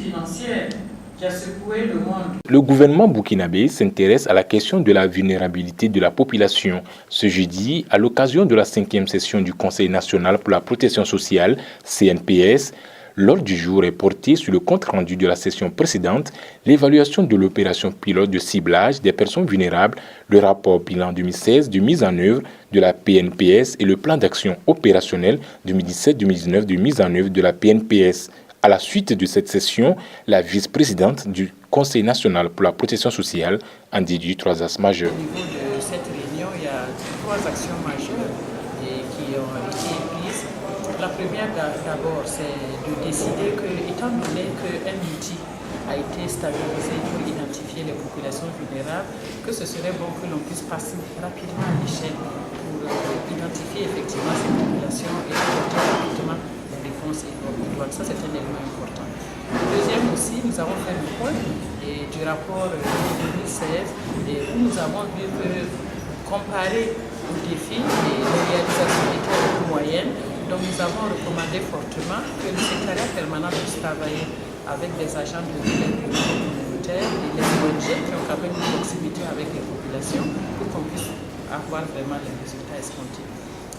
financière qui a secoué le monde. Le gouvernement burkinabé s'intéresse à la question de la vulnérabilité de la population. Ce jeudi, à l'occasion de la 5e session du Conseil national pour la protection sociale, CNPS, l'ordre du jour est porté sur le compte-rendu de la session précédente, l'évaluation de l'opération pilote de ciblage des personnes vulnérables, le rapport bilan 2016 de mise en œuvre de la PNPS et le plan d'action opérationnel 2017-2019 de mise en œuvre de la PNPS. À la suite de cette session, la vice-présidente du Conseil national pour la protection sociale en déduit 3 axes majeurs. Au niveau de cette réunion, il y a 3 actions majeures qui ont été prises. La première d'abord, c'est de décider que, étant donné qu'un outil a été stabilisé pour identifier les populations vulnérables, que ce serait bon que l'on puisse passer rapidement à l'échelle pour identifier effectivement ces populations et apporter rapidement les réponses idoines. Ça, c'est un élément important. Le deuxième aussi, nous avons fait le point du rapport 2016 où nous avons vu que comparé aux défis, les réalisations étaient un peu moyennes. Donc nous avons recommandé fortement que le secrétariat permanent puisse travailler avec des agents de l'aide communautaire et les ONG qui ont quand même une proximité avec les populations pour qu'on puisse avoir vraiment les résultats escomptés.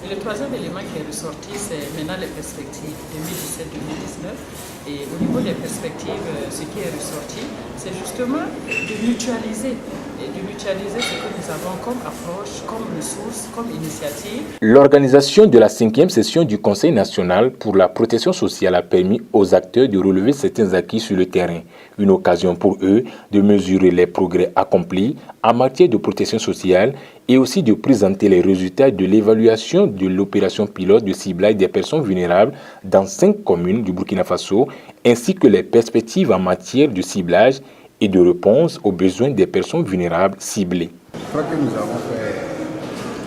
Et le troisième élément qui est ressorti, c'est maintenant les perspectives 2017-2019. Et au niveau des perspectives, ce qui est ressorti, c'est justement de mutualiser ce que nous avons comme approche, comme ressources, comme initiative. L'organisation de la 5e session du Conseil national pour la protection sociale a permis aux acteurs de relever certains acquis sur le terrain. Une occasion pour eux de mesurer les progrès accomplis en matière de protection sociale et aussi de présenter les résultats de l'évaluation de l'opération pilote de ciblage des personnes vulnérables dans 5 communes du Burkina Faso, ainsi que les perspectives en matière de ciblage et de réponse aux besoins des personnes vulnérables ciblées. Je crois que nous avons fait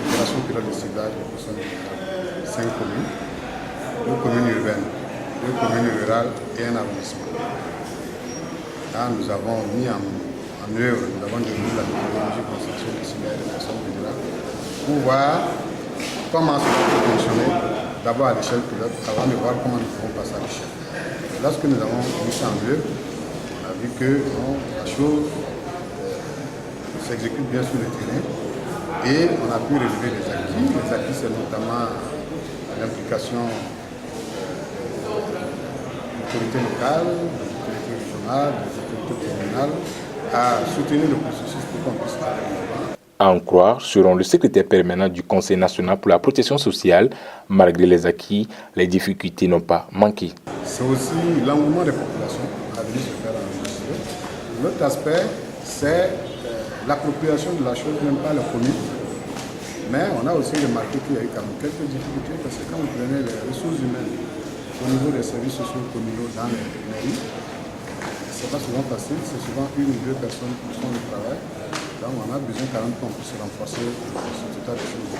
l'opération pilote de ciblage des personnes vulnérables, 5 communes, 2 communes urbaines, 2 communes rurales et un arrondissement. Là, nous avons mis en œuvre, nous avons développé la méthodologie de conception de ciblage des personnes vulnérables pour voir comment ça peut fonctionner, d'abord à l'échelle pilote, avant de voir comment nous pouvons passer à l'échelle. Lorsque nous avons mis ça en œuvre, on a vu que la chose s'exécute bien sur le terrain et on a pu relever les acquis. Les acquis, c'est notamment l'implication des autorités locales, des autorités régionales, des autorités communales à soutenir le processus pour qu'on puisse aller. À en croire, selon le secrétaire permanent du Conseil national pour la protection sociale, malgré les acquis, les difficultés n'ont pas manqué. C'est aussi l'engouement des populations à venir se faire enregistrer. L'autre aspect, c'est l'appropriation de la chose, même pas la commune. Mais on a aussi remarqué qu'il y a eu quand même quelques difficultés parce que quand vous prenez les ressources humaines au niveau des services sociaux communaux dans les mairies, ce n'est pas souvent facile, c'est souvent 1 ou 2 personnes qui font le travail. Donc on a besoin quand même qu'on puisse renforcer ce état de choses.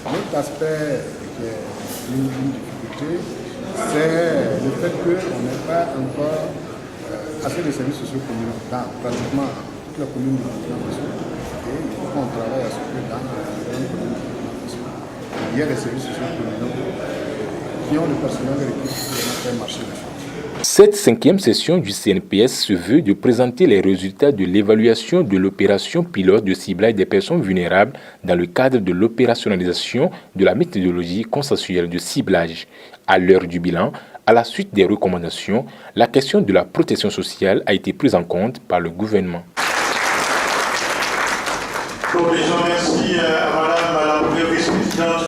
L'autre aspect qui est une difficulté, c'est le fait qu'on n'ait pas encore assez de services sociaux communaux dans pratiquement toute la commune de Burkina Faso. Et il faut qu'on travaille à ce que dans la commune de Burkina Faso, il y a des services sociaux communaux qui ont le personnel requis pour faire marcher les choses. Cette 5e session du CNPS se veut de présenter les résultats de l'évaluation de l'opération pilote de ciblage des personnes vulnérables dans le cadre de l'opérationnalisation de la méthodologie consensuelle de ciblage. À l'heure du bilan, à la suite des recommandations, la question de la protection sociale a été prise en compte par le gouvernement. Merci à Madame la Vice-Présidente.